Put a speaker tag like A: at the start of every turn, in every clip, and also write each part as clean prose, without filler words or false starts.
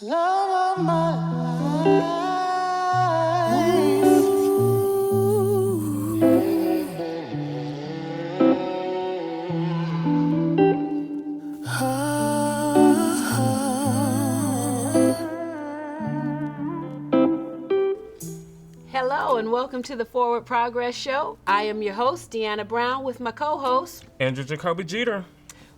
A: Love of my
B: Hello and welcome to the Forward Progress Show. I am your host, Deanna Brown, with my co-host,
C: Andrew Jacoby Jeter.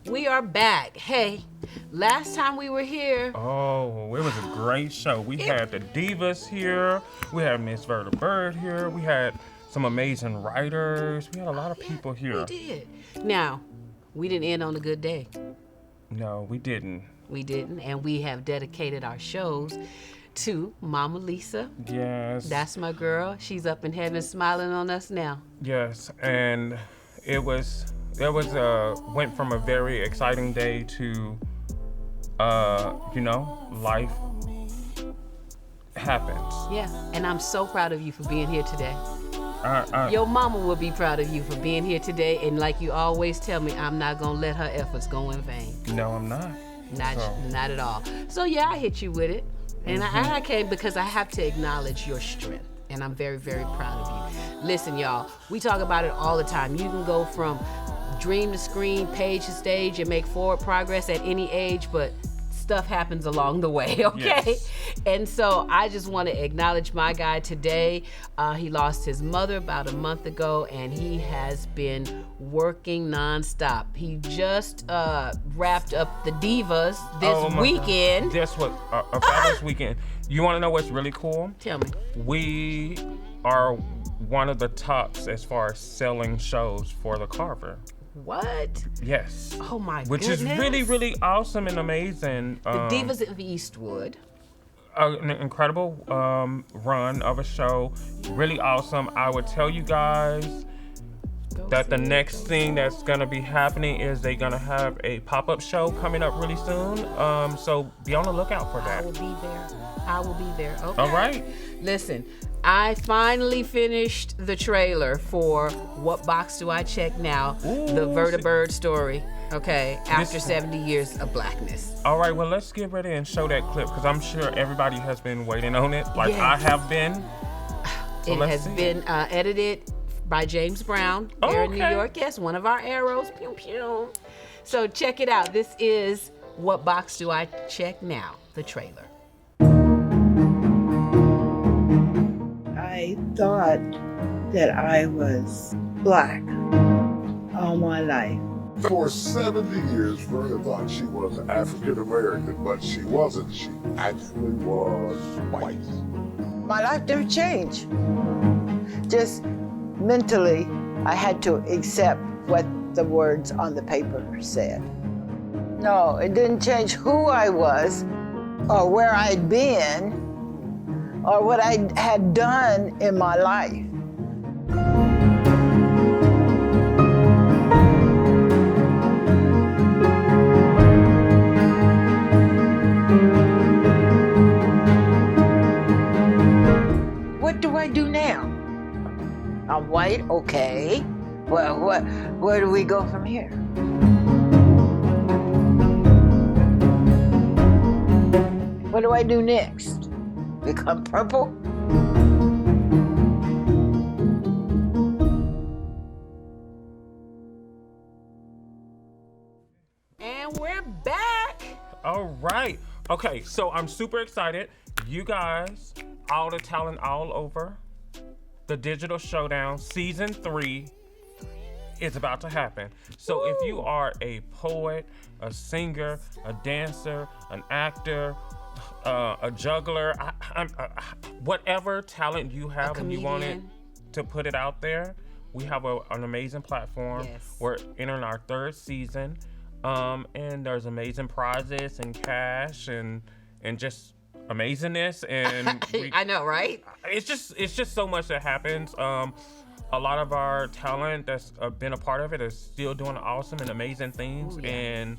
B: We are back. Hey, last time we were here.
C: Oh, it was a great show. We had the Divas here. We had Miss Verda Bird here. We had some amazing writers. We had a lot of people here.
B: We did. Now, we didn't end on a good day.
C: No, we didn't.
B: We didn't, and we have dedicated our shows to Mama Lisa.
C: Yes.
B: That's my girl. She's up in heaven smiling on us now.
C: Yes, and it was went from a very exciting day to life happens.
B: Yeah, and I'm so proud of you for being here today. Your mama will be proud of you for being here today, and like you always tell me, I'm not gonna let her efforts go in vain.
C: No, I'm not.
B: Not at all. So yeah, I hit you with it. And I came because I have to acknowledge your strength. And I'm very, very proud of you. Listen, y'all, we talk about it all the time. You can go from dream to screen, page to stage, and make forward progress at any age, but stuff happens along the way, okay?
C: Yes.
B: And so I just want to acknowledge my guy today. He lost his mother about a month ago, and he has been working nonstop. He just wrapped up the Divas this weekend.
C: Guess what? A fabulous weekend. You want to know what's really cool?
B: Tell me.
C: We are one of the tops as far as selling shows for the Carver.
B: What?
C: Yes.
B: Oh my
C: Which
B: goodness.
C: is really, really awesome and amazing.
B: The Divas of Eastwood.
C: An incredible run of a show. Really awesome. I would tell you guys that the next thing that's going to be happening is they're going to have a pop-up show coming up really soon. So be on the lookout for that.
B: I will be there. Okay.
C: All right.
B: Listen, I finally finished the trailer for What Box Do I Check Now?
C: Ooh,
B: the Verda Bird story. Okay, after 70 years of blackness.
C: All right, well, let's get ready and show that clip because I'm sure everybody has been waiting on it, like I have been. So
B: it has been edited by James Brown here in New York. Yes, one of our arrows. Pew, pew. So check it out. This is What Box Do I Check Now? The trailer.
D: I thought that I was black all my life.
E: For 70 years, Verda thought she was African American, but she wasn't. She actually was white.
D: My life never changed. Just mentally, I had to accept what the words on the paper said. No, it didn't change who I was or where I'd been or what I had done in my life. What do I do now? I'm white, okay. Well, where do we go from here? What do I do next? Become purple?
B: And we're back.
C: All right. Okay, so I'm super excited. You guys, all the talent all over. The Digital Showdown Season 3 is about to happen. So if you are a poet, a singer, a dancer, an actor, a juggler, whatever talent you have and you wanted to put it out there, we have an amazing platform.
B: Yes.
C: We're entering our 3rd season, and there's amazing prizes and cash and just amazingness and
B: I know, right?
C: It's just so much that happens. A lot of our talent that's been a part of it is still doing awesome and amazing things. Ooh, yeah. And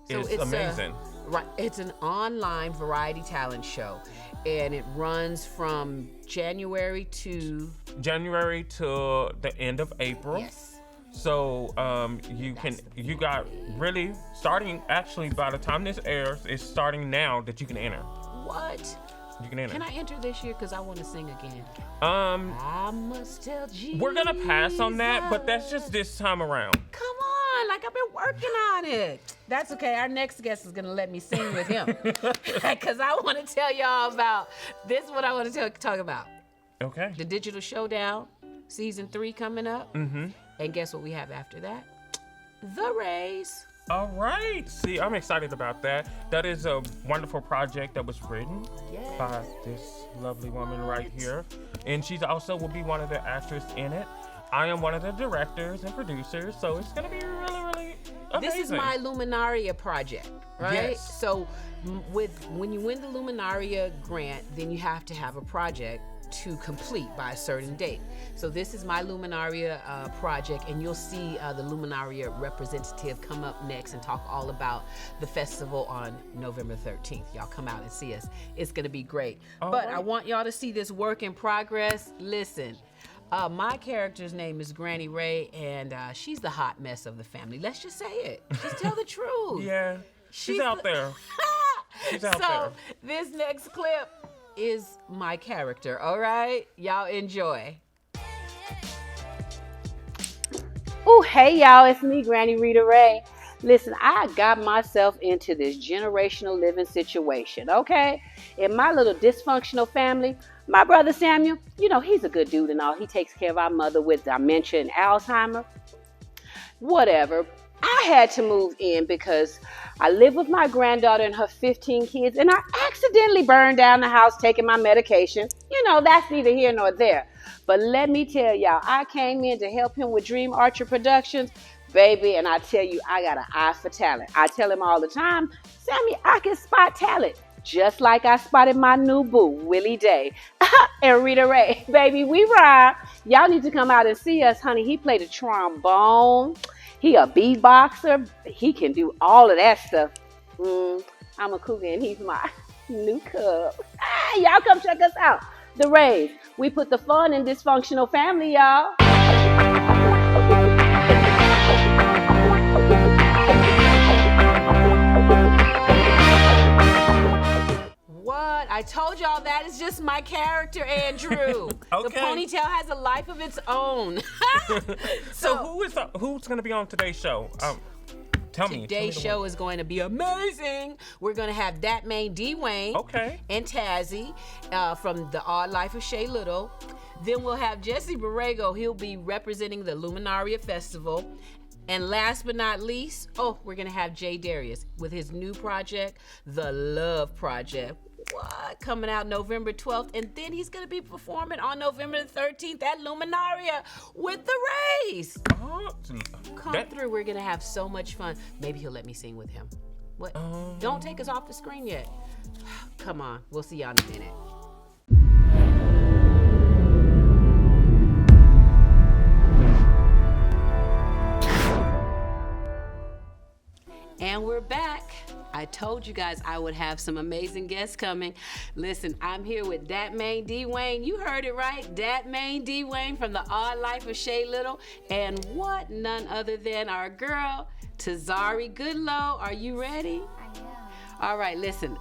B: so
C: it's amazing.
B: Right, it's an online variety talent show, and it runs from January to
C: the end of April.
B: Yes.
C: So you got really starting, actually by the time this airs, it's starting now that you can enter.
B: What?
C: You can enter.
B: Can I enter this year? Because I want to sing again. I must tell Jesus.
C: We're gonna pass on that, but that's just this time around.
B: Come on, like I've been working on it. That's okay. Our next guest is gonna let me sing with him. Because I want to tell y'all about this. Is what I want to talk about.
C: Okay.
B: The Digital Showdown, season 3 coming up.
C: Mm-hmm.
B: And guess what we have after that? The Rays.
C: All right. See, I'm excited about that. That is a wonderful project that was written by this lovely woman right here. And she's also will be one of the actors in it. I am one of the directors and producers, so it's going to be really, really amazing.
B: This is my Luminaria project, right?
C: Yes.
B: So when you win the Luminaria grant, then you have to have a project to complete by a certain date. So this is my Luminaria project, and you'll see the Luminaria representative come up next and talk all about the festival on November 13th. Y'all come out and see us. It's gonna be great. But I want y'all to see this work in progress. Listen, my character's name is Granny Ray, and she's the hot mess of the family. Let's just say it. Just tell the truth.
C: Yeah, she's out there. She's out there.
B: So this next clip is my character, all right? Y'all enjoy. Oh, hey, y'all, it's me, Granny Rita Ray. Listen, I got myself into this generational living situation, okay? In my little dysfunctional family, my brother Samuel, you know, he's a good dude and all. He takes care of our mother with dementia and Alzheimer. Whatever. I had to move in because I live with my granddaughter and her 15 kids, and I accidentally burned down the house taking my medication. You know, that's neither here nor there. But let me tell y'all, I came in to help him with Dream Archer Productions, baby, and I tell you, I got an eye for talent. I tell him all the time, Sammy, I can spot talent. Just like I spotted my new boo, Willie Day and Rita Ray. Baby, we ride. Y'all need to come out and see us, honey. He played a trombone. He a beatboxer. He can do all of that stuff. I'm a cougar and he's my new cub. Y'all come check us out. The Rays. We put the fun in dysfunctional family, y'all. What? I told y'all that is just my character, Andrew.
C: Okay.
B: The ponytail has a life of its own.
C: So who's going to be on today's show? Tell me.
B: Today's show is going to be amazing. We're going to have That Main D. Wayne and Tazzy from The Odd Life of Shay Little. Then we'll have Jesse Borrego. He'll be representing the Luminaria Festival. And last but not least, we're going to have Jay Darius with his new project, The Love Project. What? Coming out November 12th. And then he's going to be performing on November 13th at Luminaria with the Rays. Come through. We're going to have so much fun. Maybe he'll let me sing with him. What? Don't take us off the screen yet. Come on. We'll see y'all in a minute. And we're back. I told you guys I would have some amazing guests coming. Listen, I'm here with Dat Main D. Wayne. You heard it right. Dat Main D. Wayne from The Odd Life of Shay Little. And what? None other than our girl, Tazari Goodlow. Are you ready?
F: I am.
B: All right, listen.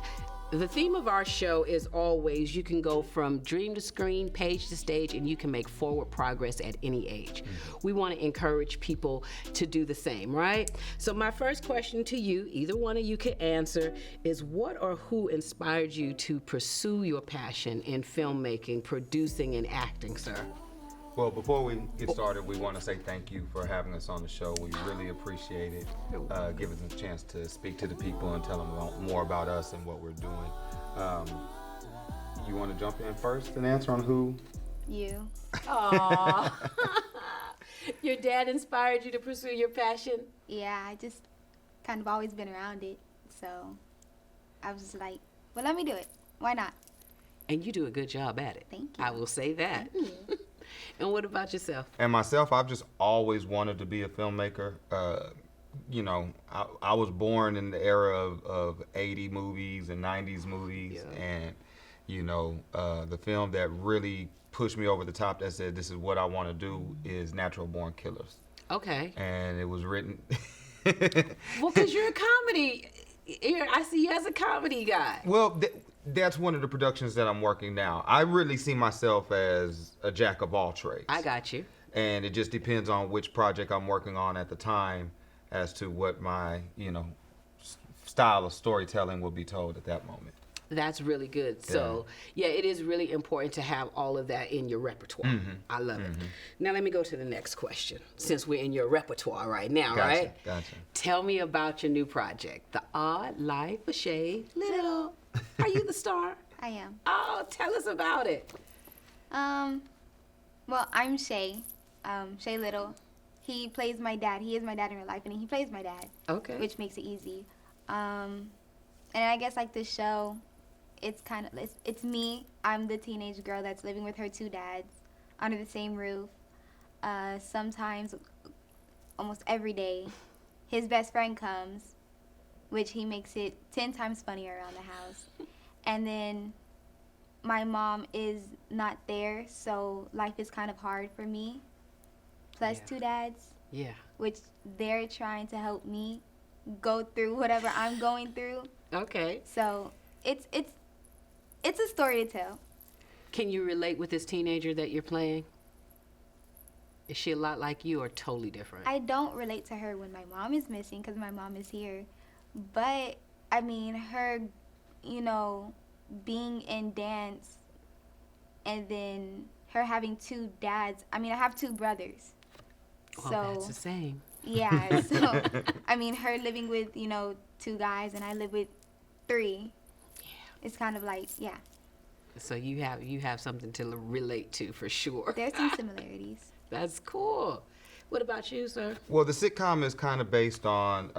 B: The theme of our show is always you can go from dream to screen, page to stage, and you can make forward progress at any age. We want to encourage people to do the same, right? So my first question to you, either one of you can answer, is what or who inspired you to pursue your passion in filmmaking, producing, and acting, sir?
G: Well, before we get started, we want to say thank you for having us on the show. We really appreciate it. Give us a chance to speak to the people and tell them more about us and what we're doing. You want to jump in first and answer on who?
F: You.
B: Aww. Your dad inspired you to pursue your passion?
F: Yeah, I just kind of always been around it. So I was just like, well, let me do it. Why not?
B: And you do a good job at it.
F: Thank you.
B: I will say that. And what about yourself?
G: And myself, I've just always wanted to be a filmmaker. You know, I was born in the era of 80 movies and 90s movies. Yeah. And, you know, the film that really pushed me over the top that said this is what I want to do is Natural Born Killers.
B: Okay.
G: and it was written.
B: Well, because you're a comedy. I see you as a comedy guy.
G: Well, that's one of the productions that I'm working now. I really see myself as a jack of all trades.
B: I got you.
G: And it just depends on which project I'm working on at the time as to what my, style of storytelling will be told at that moment.
B: That's really good. So, yeah, it is really important to have all of that in your repertoire. I love it. Now, let me go to the next question, since we're in your repertoire right now, right?
G: Gotcha.
B: Tell me about your new project, The Odd Life of Shay Little. Are you the star?
F: I am.
B: Oh, tell us about it.
F: Well, I'm Shay. Shay Little. He plays my dad. He is my dad in real life, and he plays my dad.
B: Okay.
F: Which makes it easy. And I guess like the show, it's kind of it's me. I'm the teenage girl that's living with her two dads under the same roof. Sometimes, almost every day, his best friend comes, which he makes it 10 times funnier around the house. And then my mom is not there, so life is kind of hard for me. Plus two dads.
B: Yeah.
F: Which they're trying to help me go through whatever I'm going through.
B: Okay.
F: So it's a story to tell.
B: Can you relate with this teenager that you're playing? Is she a lot like you or totally different?
F: I don't relate to her when my mom is missing because my mom is here. But, I mean, her, being in dance and then her having two dads. I mean, I have two brothers.
B: Well, that's the same.
F: Yeah, so, I mean, her living with, two guys and I live with three.
B: Yeah.
F: It's kind of like, yeah.
B: So you have something to relate to for sure.
F: There's some similarities.
B: That's cool. What about you, sir?
G: Well, the sitcom is kind of based on,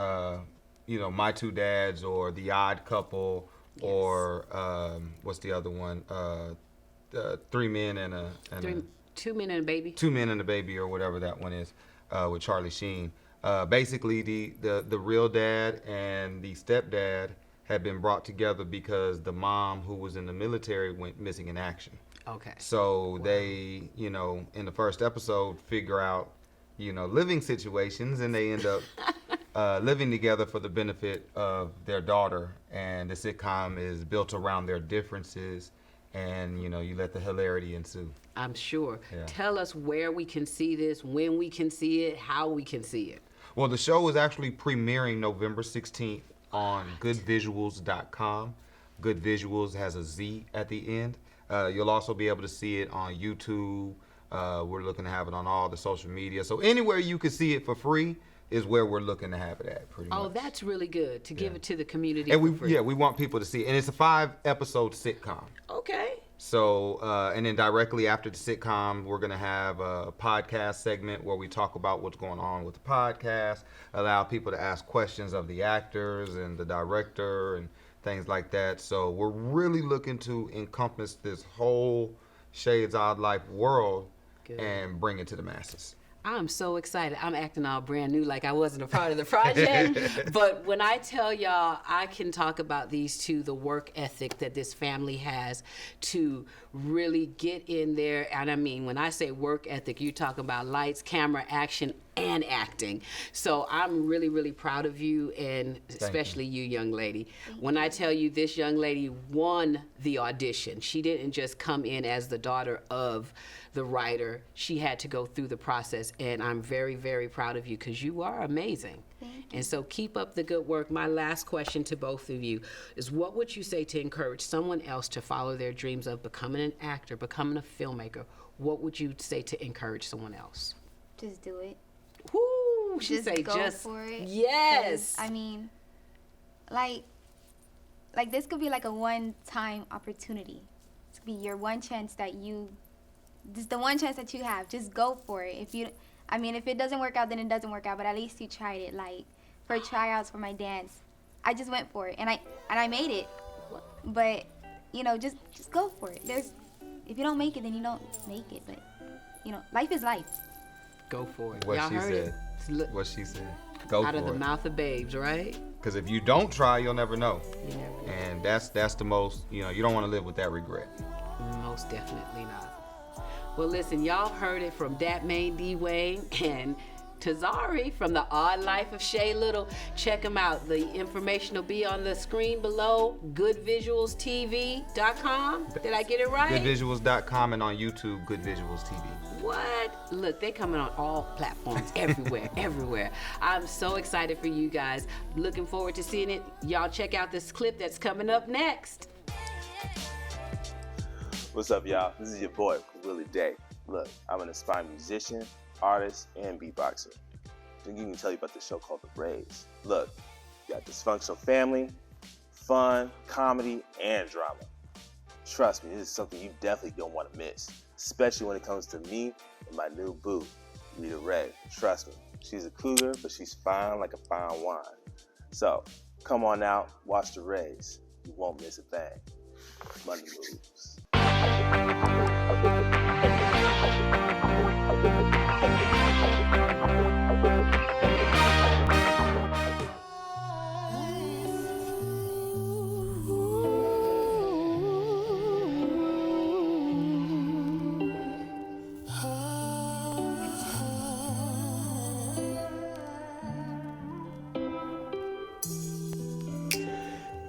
G: My Two Dads or The Odd Couple or what's the other one? Three Men and a...
B: Two Men and a Baby?
G: Two Men and a Baby or whatever that one is with Charlie Sheen. Basically, the real dad and the stepdad had been brought together because the mom who was in the military went missing in action.
B: Okay.
G: So they, in the first episode, figure out, living situations, and they end up living together for the benefit of their daughter. And the sitcom is built around their differences, and, you let the hilarity ensue.
B: I'm sure.
G: Yeah.
B: Tell us where we can see this, when we can see it, how we can see it.
G: Well, the show is actually premiering November 16th on goodvisuals.com. Good Visuals has a Z at the end. You'll also be able to see it on YouTube. We're looking to have it on all the social media. So anywhere you can see it for free is where we're looking to have it at, pretty much.
B: Oh, that's really good to give it to the community.
G: And
B: for free.
G: we want people to see it. And it's a 5-episode sitcom.
B: Okay.
G: So, and then directly after the sitcom, we're going to have a podcast segment where we talk about what's going on with the podcast, allow people to ask questions of the actors and the director and things like that. So we're really looking to encompass this whole Shay's Odd Life world and bring it to the masses.
B: I'm so excited. I'm acting all brand new like I wasn't a part of the project. But when I tell y'all I can talk about these two, the work ethic that this family has to really get in there. And I mean, when I say work ethic, you talk about lights, camera, action, and acting. So I'm really, really proud of you, and especially you, young lady. When I tell you this young lady won the audition, she didn't just come in as the daughter of the writer. She had to go through the process, and I'm very, very proud of you because you are amazing. And so keep up the good work. My last question to both of you is, what would you say to encourage someone else to follow their dreams of becoming an actor, becoming a filmmaker? What would you say to encourage someone else?
F: Just do it.
B: Woo! She
F: Just
B: say
F: go
B: just
F: for it.
B: yes.
F: 'Cause, I mean, like this could be like a one-time opportunity. This could be your one chance that you, just the one chance that you have. Just go for it. If it doesn't work out, then it doesn't work out. But at least you tried it. Like for tryouts for my dance, I just went for it, and I made it. But just go for it. If you don't make it, then you don't make it. But life is life.
B: Go for it.
G: What
B: Y'all
G: she
B: heard
G: said.
B: it.
G: What she said. Go
B: Out
G: for
B: of the
G: it.
B: mouth of babes, right?
G: Because if you don't try, you'll never know.
B: You never know.
G: And that's the most, you don't want to live with that regret.
B: Most definitely not. Well, listen, y'all heard it from Dat Main D Wayne and Tazari from The Odd Life of Shay Little. Check him out. The information will be on the screen below. GoodVisualsTV.com. Did I get it right?
G: Goodvisuals.com and on YouTube, Good Visuals TV.
B: What? Look, they coming on all platforms, everywhere, everywhere. I'm so excited for you guys. Looking forward to seeing it. Y'all check out this clip that's coming up next.
H: What's up, y'all? This is your boy, Willie Day. Look, I'm an aspiring musician, artist, and beatboxer. Then you can tell you about this show called The Rays. Look, you got dysfunctional family, fun, comedy, and drama. Trust me, this is something you definitely don't want to miss, especially when it comes to me and my new boo, Rita Ray. Trust me, she's a cougar, but she's fine like a fine wine. So, come on out, watch The Rays. You won't miss a thing. Money moves.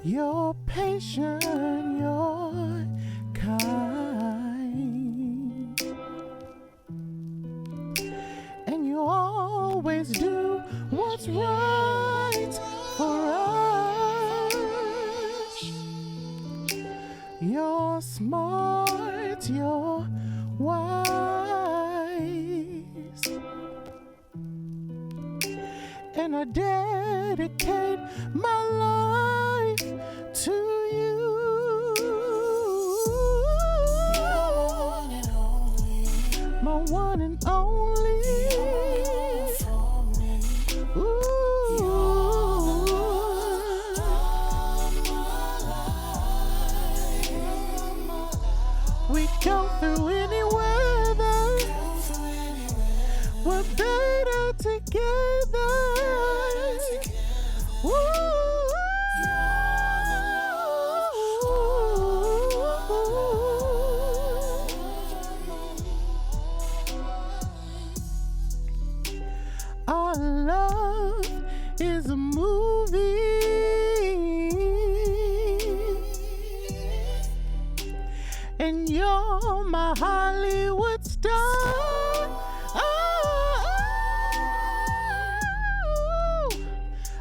A: You're patient, you're kind, and you always do what's right for us. You're smart, you're wise, and I dedicate my life to you. My one and only. We go through any weather. We're better together. Our love is a movie, and you're my Hollywood star.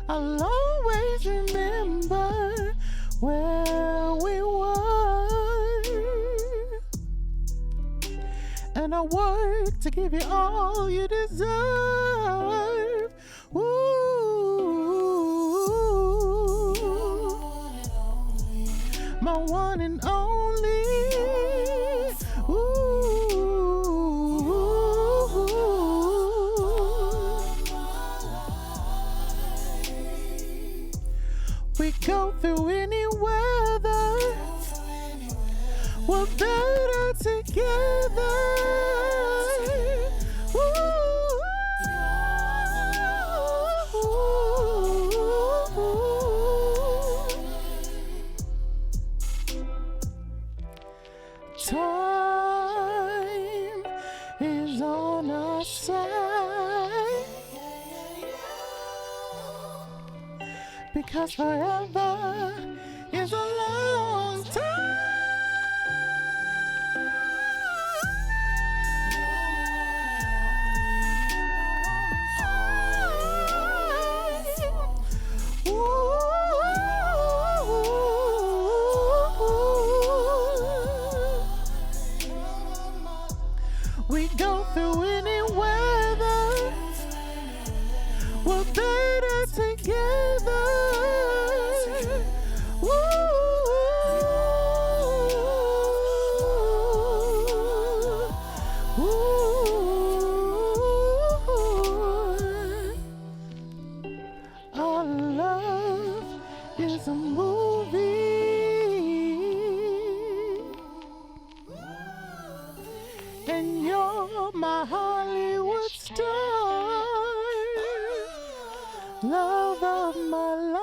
A: I'll always remember where we were, and I work to give you all you deserve. My one and only. We go through any weather. We're better together. Time is on our side, because forever is a long time. We go through any weather. We're better together. Our love is a movie, and you're my Hollywood star, love of my life.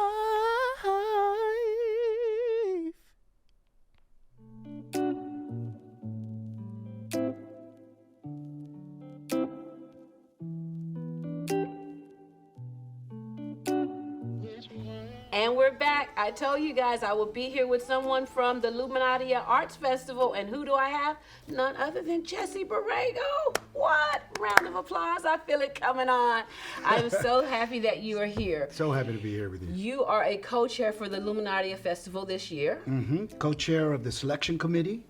B: I told you guys I will be here with someone from the Luminaria Arts Festival, and who do I have? None other than Jesse Borrego. What? Round of applause. I feel it coming on. I'm so happy that you are here.
I: So happy to be here with you.
B: You are a co-chair for the Luminaria Festival this year.
I: Co-chair of the selection committee,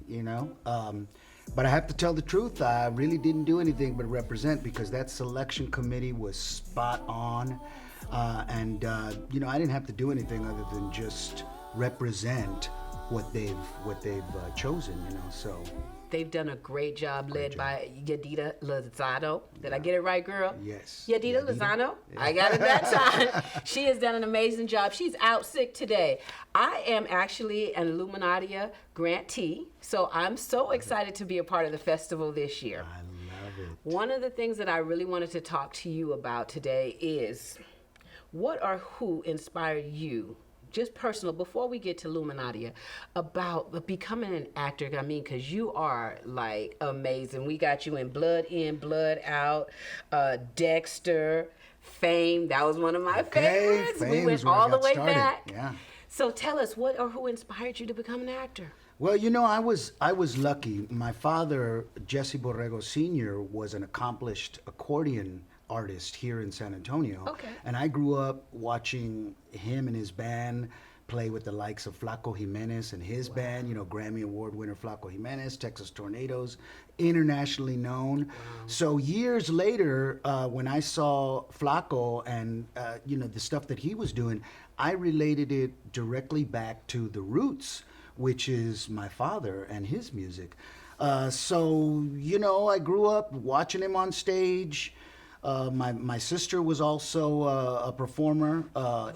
I: but I have to tell the truth, I really didn't do anything but represent, because that selection committee was spot on. I didn't have to do anything other than just represent what they've chosen, so.
B: They've done a great job, led by Yadida Lozano. Did I get it right, girl?
I: Yes.
B: Yadida Lozano. Yeah. I got it that time. She has done an amazing job. She's out sick today. I am actually an Illuminatia grantee, so I'm so excited to be a part of the festival this year.
I: I love it.
B: One of the things that I really wanted to talk to you about today is what or who inspired you, just personal, before we get to Luminaria, about becoming an actor. I mean, because you are like amazing. We got you in Blood In, Blood Out, Dexter, Fame. That was one of my favorites. We went all the way back.
I: Yeah.
B: So tell us, what or who inspired you to become an actor?
I: Well, I was lucky. My father, Jesse Borrego Sr., was an accomplished accordion artist here in San Antonio.
B: Okay.
I: And I grew up watching him and his band play with the likes of Flaco Jimenez and his band, Grammy Award winner Flaco Jimenez, Texas Tornadoes, internationally known. Wow. So years later, when I saw Flaco and, the stuff that he was doing, I related it directly back to the roots, which is my father and his music. I grew up watching him on stage. My sister was also a performer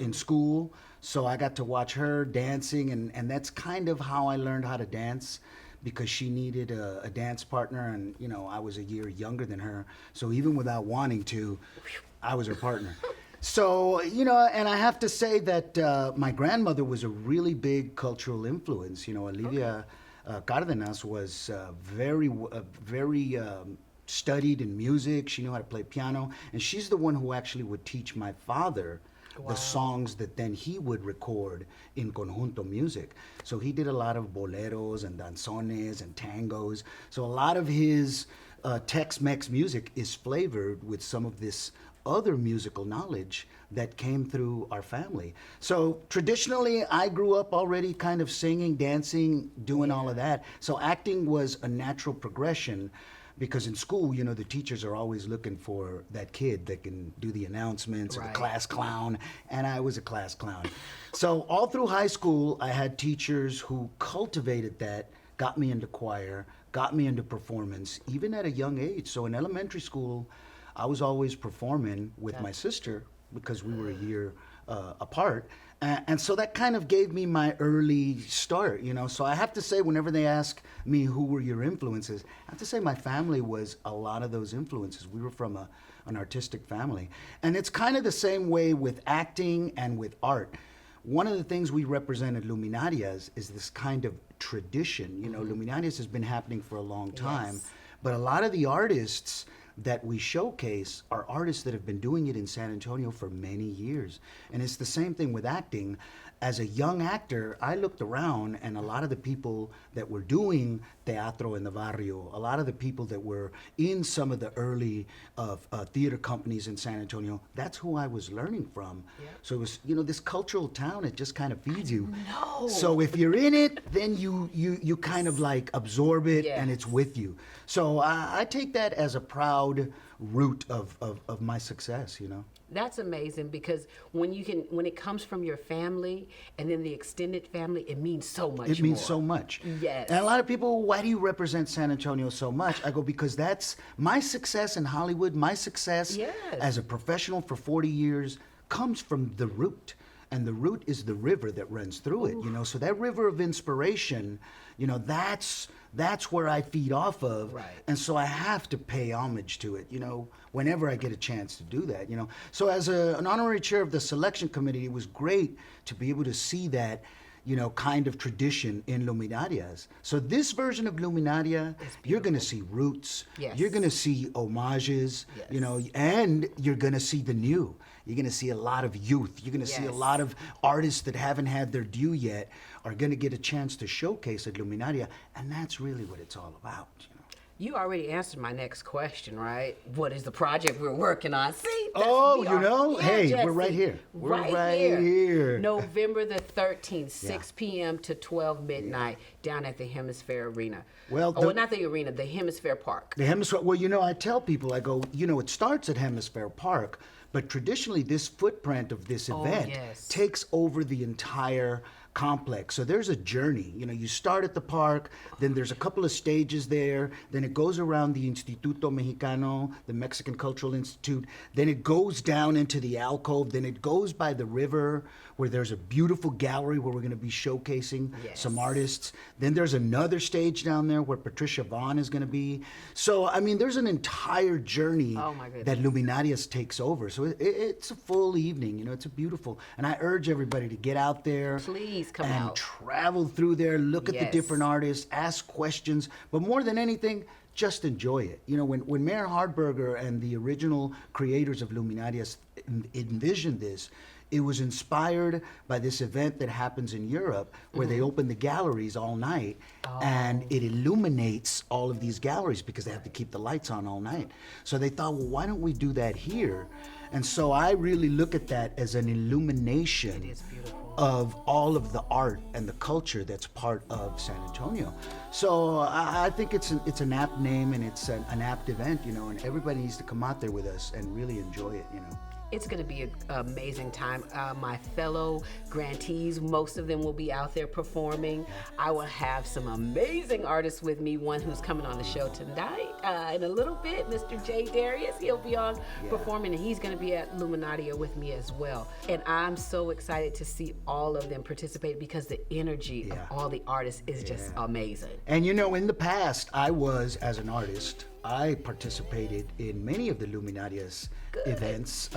I: in school, so I got to watch her dancing, and that's kind of how I learned how to dance, because she needed a dance partner, and I was a year younger than her, so even without wanting to, I was her partner. So, and I have to say that my grandmother was a really big cultural influence. Olivia Cardenas was very studied in music. She knew how to play piano, and she's the one who actually would teach my father the songs that then he would record in conjunto music. So he did a lot of boleros and danzones and tangos. So a lot of his Tex-Mex music is flavored with some of this other musical knowledge that came through our family. So traditionally, I grew up already kind of singing, dancing, doing all of that. So acting was a natural progression, because in school, the teachers are always looking for that kid that can do the announcements, or the class clown, and I was a class clown. So all through high school, I had teachers who cultivated that, got me into choir, got me into performance, even at a young age. So in elementary school, I was always performing with my sister, because we were a year apart. And so that kind of gave me my early start, So I have to say, whenever they ask me who were your influences, I have to say my family was a lot of those influences. We were from an artistic family. And it's kind of the same way with acting and with art. One of the things we represent at Luminarias is this kind of tradition. Luminarias has been happening for a long time, but a lot of the artists that we showcase are artists that have been doing it in San Antonio for many years. And it's the same thing with acting. As a young actor, I looked around, and a lot of the people that were doing teatro in the barrio, a lot of the people that were in some of the early theater companies in San Antonio, that's who I was learning from. Yeah. So it was, this cultural town, it just kind of feeds you.
B: No.
I: So if you're in it, then you kind of like absorb it, and it's with you. So I take that as a proud root of my success,
B: That's amazing, because when it comes from your family and then the extended family, it means so much.
I: It means so much.
B: Yes.
I: And a lot of people, why do you represent San Antonio so much? I go, because that's my success in Hollywood. My success as a professional for 40 years comes from the root. And the root is the river that runs through it, So that river of inspiration, that's where I feed off of.
B: Right.
I: And so I have to pay homage to it, whenever I get a chance to do that, So as an honorary chair of the selection committee, it was great to be able to see that, kind of tradition in Luminarias. So this version of Luminaria, you're going to see roots.
B: Yes.
I: You're going to see homages, and you're going to see the new. You're going to see a lot of youth. You're going to see a lot of artists that haven't had their due yet are going to get a chance to showcase at Luminaria, and that's really what it's all about.
B: You already answered my next question, right? What is the project we're working on? See?
I: Hey,
B: Jesse.
I: we're right here. We're right
B: here.
I: here.
B: November the 13th, 6 p.m. to 12 midnight down at the Hemisphere Arena.
I: Well,
B: not the arena, the Hemisphere Park.
I: The Hemisphere, well, I tell people, I go, it starts at Hemisphere Park, but traditionally this footprint of this event takes over the entire complex. So there's a journey. You start at the park, then there's a couple of stages there, then it goes around the Instituto Mexicano, the Mexican Cultural Institute, then it goes down into the alcove, then it goes by the river where there's a beautiful gallery where we're going to be showcasing some artists. Then there's another stage down there where Patricia Vaughn is going to be. So, there's an entire journey that Luminarias takes over. So it's a full evening, it's a beautiful, and I urge everybody to get out there.
B: Please come
I: and
B: out.
I: Travel through there, look at the different artists, ask questions, but more than anything, just enjoy it. When Mayor Hardberger and the original creators of Luminarias envisioned this, it was inspired by this event that happens in Europe where they open the galleries all night and it illuminates all of these galleries because they have to keep the lights on all night. So they thought, well, why don't we do that here? And so I really look at that as an illumination of all of the art and the culture that's part of San Antonio. So I think it's an apt name and it's an apt event, and everybody needs to come out there with us and really enjoy it,
B: It's going to be an amazing time. My fellow grantees, most of them will be out there performing. I will have some amazing artists with me. One who's coming on the show tonight in a little bit, Mr. Jay Darius. He'll be on performing, and he's going to be at Luminaria with me as well. And I'm so excited to see all of them participate because the energy of all the artists is just amazing.
I: And in the past, as an artist, I participated in many of the Luminarias events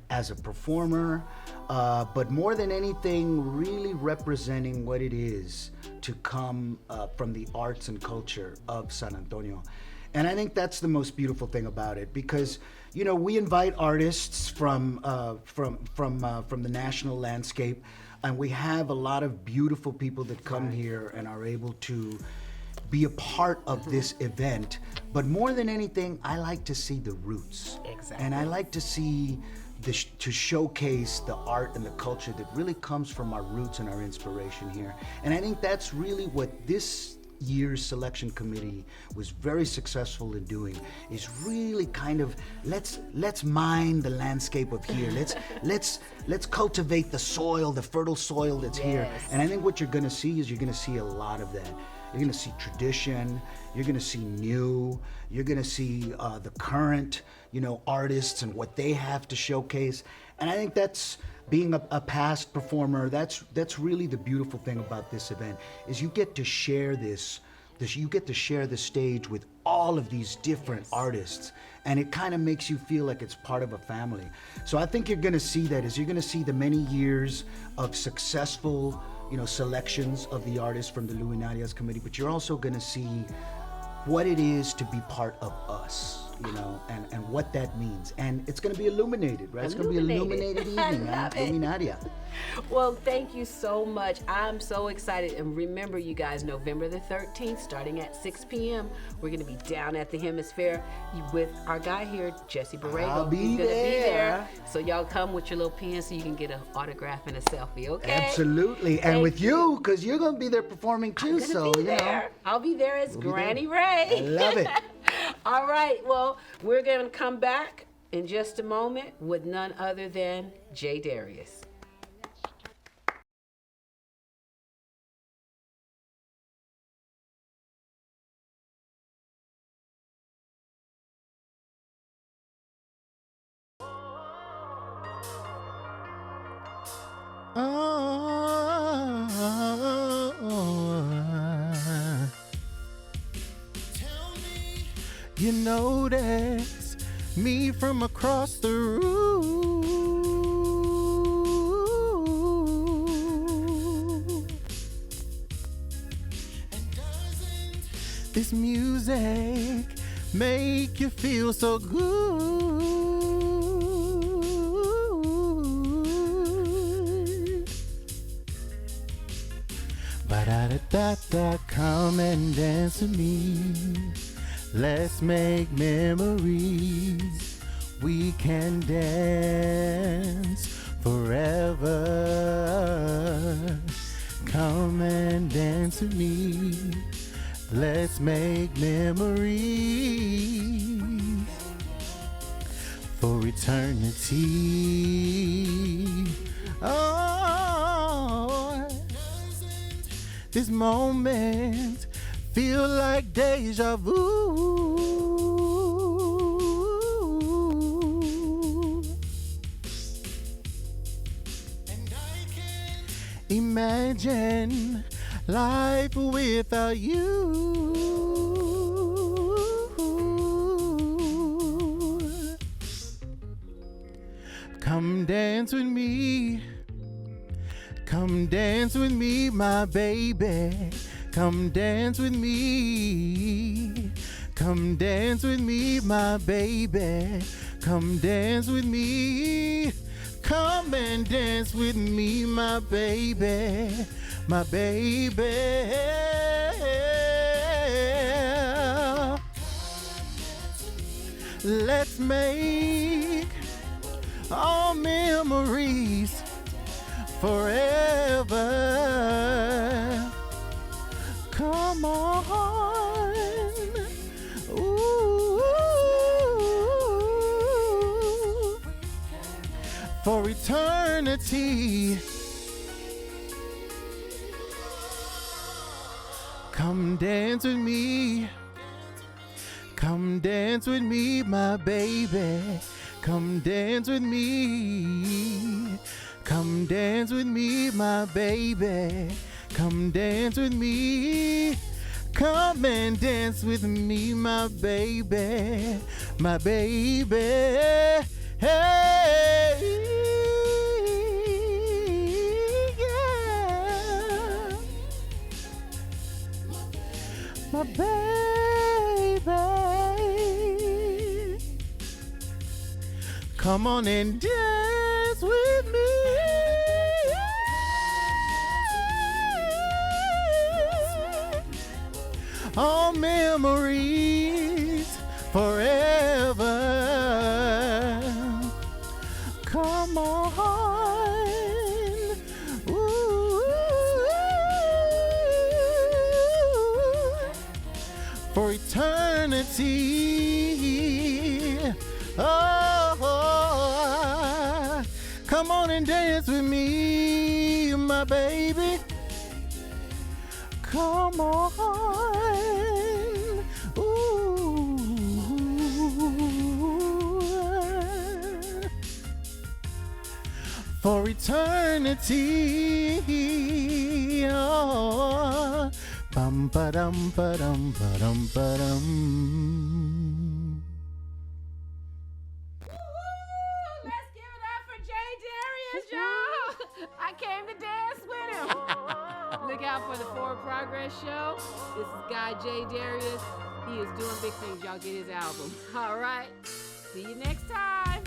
I: as a performer, but more than anything, really representing what it is to come from the arts and culture of San Antonio. And I think that's the most beautiful thing about it because, we invite artists from the national landscape, and we have a lot of beautiful people that come here and are able to be a part of this event. But more than anything, I like to see the roots.
B: Exactly.
I: And I like to see to showcase the art and the culture that really comes from our roots and our inspiration here. And I think that's really what this year's selection committee was very successful in doing, is really kind of let's mine the landscape of here. Let's cultivate the soil, the fertile soil that's here. And I think what you're gonna see is you're gonna see a lot of that. You're going to see tradition, you're going to see new, you're going to see the current, artists and what they have to showcase. And I think that's, being a past performer, that's really the beautiful thing about this event, is you get to share you get to share the stage with all of these different artists, and it kind of makes you feel like it's part of a family. So I think you're going to see that, you're going to see the many years of successful selections of the artists from the Luminarias committee, but you're also going to see what it is to be part of us, and what that means. And it's going to be illuminated, right? It's going to be illuminated evening at Luminaria.
B: Well, thank you so much. I'm so excited. And remember, you guys, November the 13th, starting at 6 p.m., we're going to be down at the Hemisphere with our guy here, Jesse Borrego.
I: I'll be
B: He's gonna
I: there.
B: be there. So y'all come with your little pen so you can get an autograph and a selfie, okay?
I: Absolutely. And with you, because you're going to be there performing too.
B: I'll be there as Granny Ray.
I: I love it.
B: All right. Well, we're going to come back in just a moment with none other than Jay Darius.
A: You notice me from across the room. This music make you feel so good. Ba-da-da-da-da, come and dance with me. Let's make memories. We can dance forever. Come and dance with me. Let's make memories for eternity. Oh, this moment feel like deja vu. Imagine life without you. Come dance with me. Come dance with me, my baby. Come dance with me. Come dance with me, my baby. Come dance with me. Come and dance with me, my baby. My baby. Let's make all memories forever. Come on. Ooh. For eternity. Come dance with me. Come dance with me, my baby. Come dance with me. Come dance with me, my baby. Come dance with me. Come and dance with me, my baby. My baby. Hey. Yeah. My baby. Come on and dance with me. All memories forever. Come on. Ooh. For eternity. Oh, come on and dance with me, my baby. Come on. Ooh. For eternity. Oh. Bum ba dum ba dum ba dum ba dum.
B: Let's give it up for Jay Darius, y'all. I came to dance with him. Look out for the Forward Progress Show. This is Guy Jay Darius. He is doing big things. Y'all get his album. All right. See you next time.